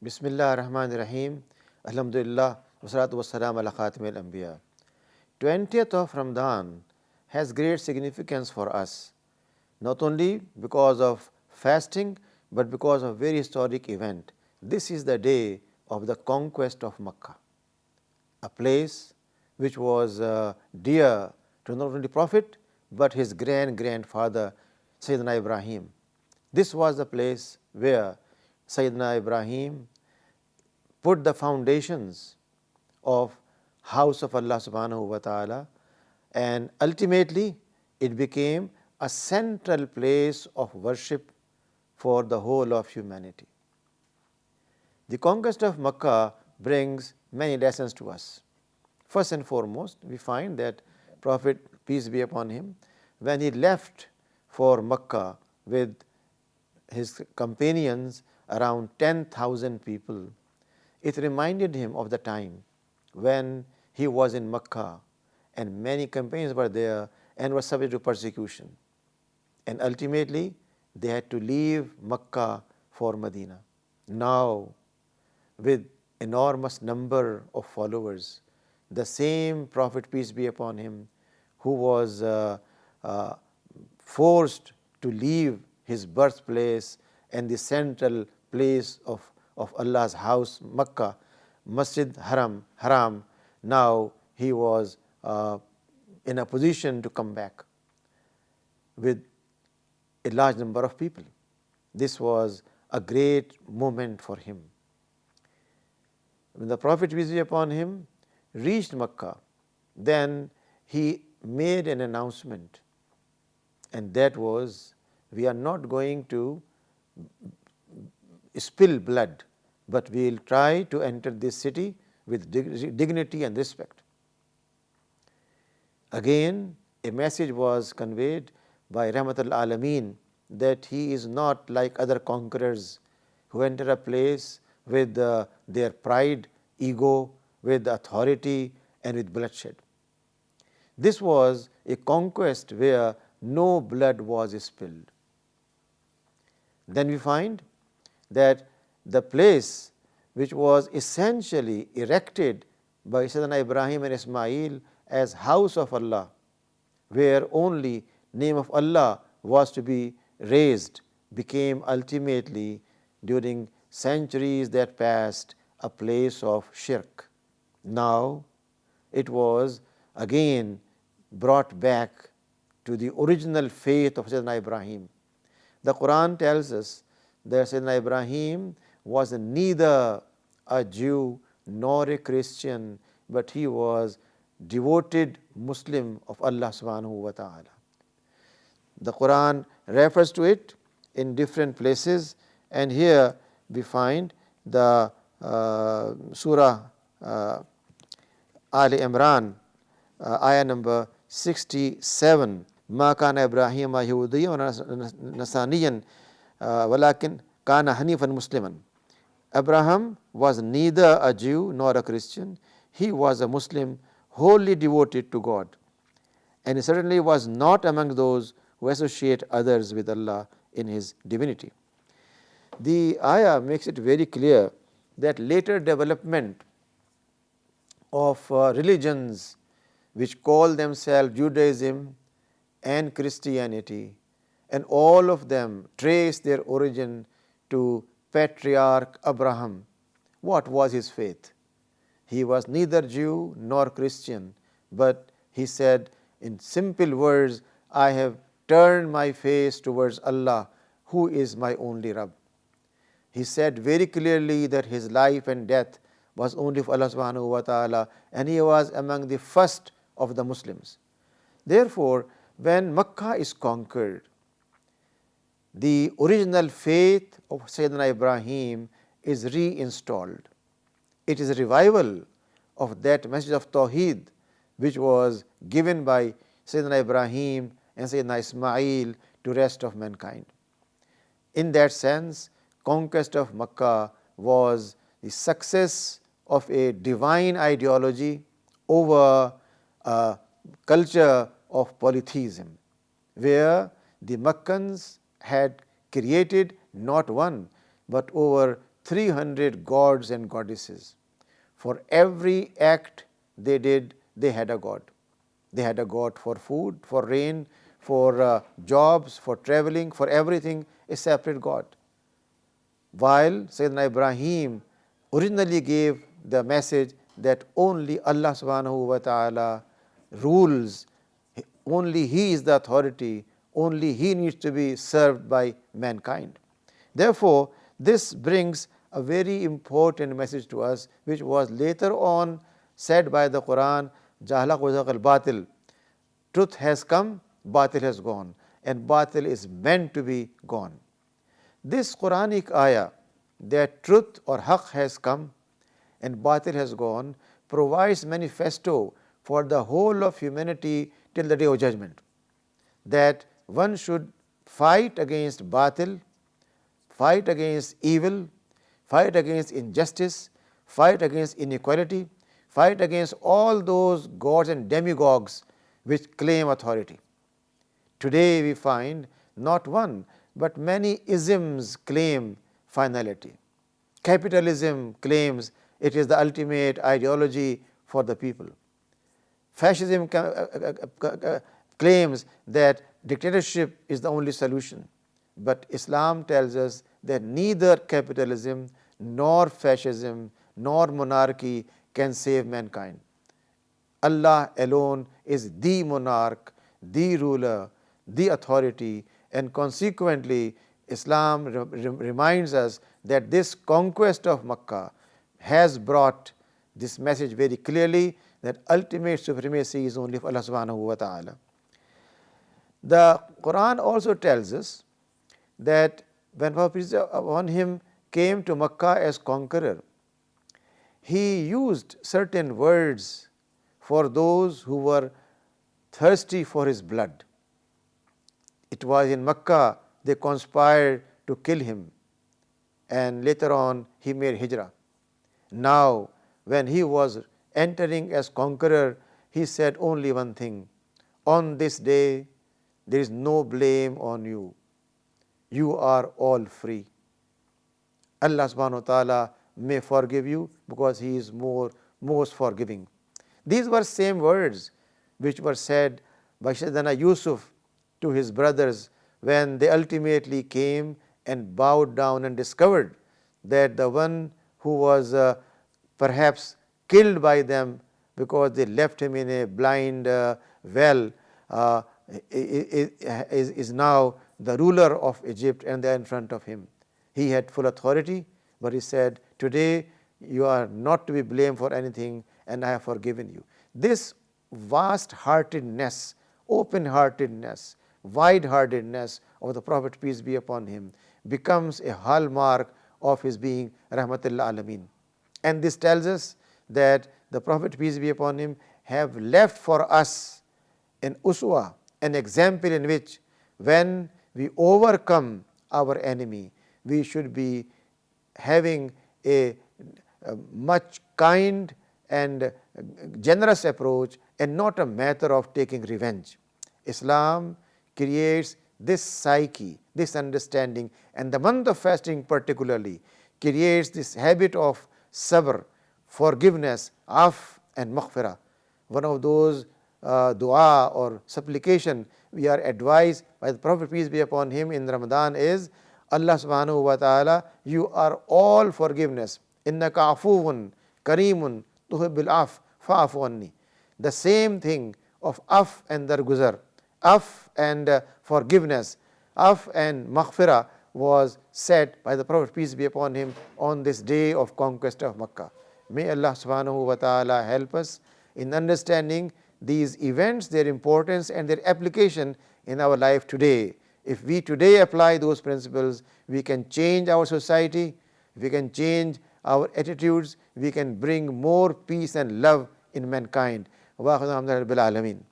Bismillah ar-Rahman ar-Rahim. Alhamdulillah. Wassalatu wassalam ala khatim al-Anbiya. 20th of Ramadan has great significance for us, not only because of fasting, but because of very historic event. This is the day of the conquest of Makkah, a place which was dear to not only Prophet, but his grandfather, Sayyidina Ibrahim. This was the place where Sayyidina Ibrahim put the foundations of house of Allah subhanahu wa ta'ala, and ultimately it became a central place of worship for the whole of humanity. The conquest of Makkah brings many lessons to us. First and foremost, we find that Prophet, peace be upon him, when he left for Makkah with his companions, around 10,000 people, it reminded him of the time when he was in Makkah and many companions were there and were subject to persecution. And ultimately, they had to leave Makkah for Medina. Now, with enormous number of followers, the same Prophet, peace be upon him, who was forced to leave his birthplace and the central place of Allah's house, Makkah, Masjid Haram, now he was in a position to come back with a large number of people. This was a great moment for him. When the Prophet, peace be upon him, reached Makkah, then he made an announcement, and that was, we are not going to spill blood, but we will try to enter this city with dignity and respect. Again, a message was conveyed by Rahmatul Alameen that he is not like other conquerors who enter a place with their pride, ego, with authority and with bloodshed. This was a conquest where no blood was spilled. Then we find that the place which was essentially erected by Sayyidina Ibrahim and Ismail as house of Allah, where only name of Allah was to be raised, became ultimately, during centuries that passed, a place of shirk. Now it was again brought back to the original faith of Sayyidina Ibrahim. The Quran tells us that Sayyidina Ibrahim was neither a Jew nor a Christian, but he was devoted Muslim of Allah subhanahu wa ta'ala. The Quran refers to it in different places, and here we find the Surah Ali Imran, ayah number 67. Ma kana Ibrahim Yahudiyyan wa Nasaniyan walakin kana Hanifan Musliman. Abraham was neither a Jew nor a Christian. He was a Muslim wholly devoted to God, and he certainly was not among those who associate others with Allah in his divinity. The ayah makes it very clear that later development of religions which call themselves Judaism and Christianity, and all of them trace their origin to patriarch Abraham. What was his faith? He was neither Jew nor Christian, but he said in simple words, I have turned my face towards Allah, who is my only Rabb. He said very clearly that his life and death was only for Allah subhanahu wa ta'ala, and he was among the first of the Muslims. Therefore, when Makkah is conquered, the original faith of Sayyidina Ibrahim is reinstalled. It is a revival of that message of Tawheed which was given by Sayyidina Ibrahim and Sayyidina Ismail to rest of mankind. In that sense, conquest of Makkah was the success of a divine ideology over a culture of polytheism, where the Makkans had created not one but over 300 gods and goddesses. For every act they did, they had a god. They had a god for food, for rain, for jobs, for traveling, for everything, a separate god. While Sayyidina Ibrahim originally gave the message that only Allah subhanahu wa ta'ala rules, only He is the authority, only He needs to be served by mankind. Therefore, this brings a very important message to us, which was later on said by the Quran, Jahala Quzaq al-Batil. Truth has come, Batil has gone, and Batil is meant to be gone. This Quranic ayah, that truth or haqq has come and Batil has gone, provides manifesto for the whole of humanity till the day of judgment, that one should fight against Batil, fight against evil, fight against injustice, fight against inequality, fight against all those gods and demigods which claim authority. Today we find not one but many isms claim finality. Capitalism claims it is the ultimate ideology for the people. Fascism claims that dictatorship is the only solution. But Islam tells us that neither capitalism nor fascism nor monarchy can save mankind. Allah alone is the monarch, the ruler, the authority, and consequently Islam reminds us that this conquest of Makkah has brought this message very clearly, that ultimate supremacy is only of Allah subhanahu wa ta'ala. The Quran also tells us that when Prophet peace be upon him came to Makkah as conqueror, he used certain words for those who were thirsty for his blood. It was in Makkah they conspired to kill him, and later on he made hijrah. Now when he was entering as conqueror, he said only one thing: on this day there is no blame on you. You are all free. Allah subhanahu wa ta'ala may forgive you because He is most forgiving. These were same words which were said by Sayyidina Yusuf to his brothers when they ultimately came and bowed down and discovered that the one who was perhaps killed by them because they left him in a blind well is now the ruler of Egypt, and they are in front of him. He had full authority, but he said, today you are not to be blamed for anything, and I have forgiven you. This vast-heartedness, open-heartedness, wide-heartedness of the Prophet, peace be upon him, becomes a hallmark of his being Rahmatul Alameen. And this tells us that the Prophet, peace be upon him, have left for us an uswa, an example in which when we overcome our enemy, we should be having a much kind and generous approach, and not a matter of taking revenge. Islam creates this psyche, this understanding, and the month of fasting particularly creates this habit of sabr, forgiveness, af and maghfirah. One of those dua or supplication we are advised by the Prophet, peace be upon him, in Ramadan is, Allah subhanahu wa ta'ala, you are all forgiveness. Innaka afuun kareemun tuhibbil af fa'afu anni. The same thing of af and darguzar, af and forgiveness, af and maghfirah was said by the Prophet, peace be upon him, on this day of conquest of Makkah. May Allah subhanahu wa ta'ala help us in understanding these events, their importance and their application in our life today. If we today apply those principles, we can change our society, we can change our attitudes, we can bring more peace and love in mankind. Wa rabbil alamin.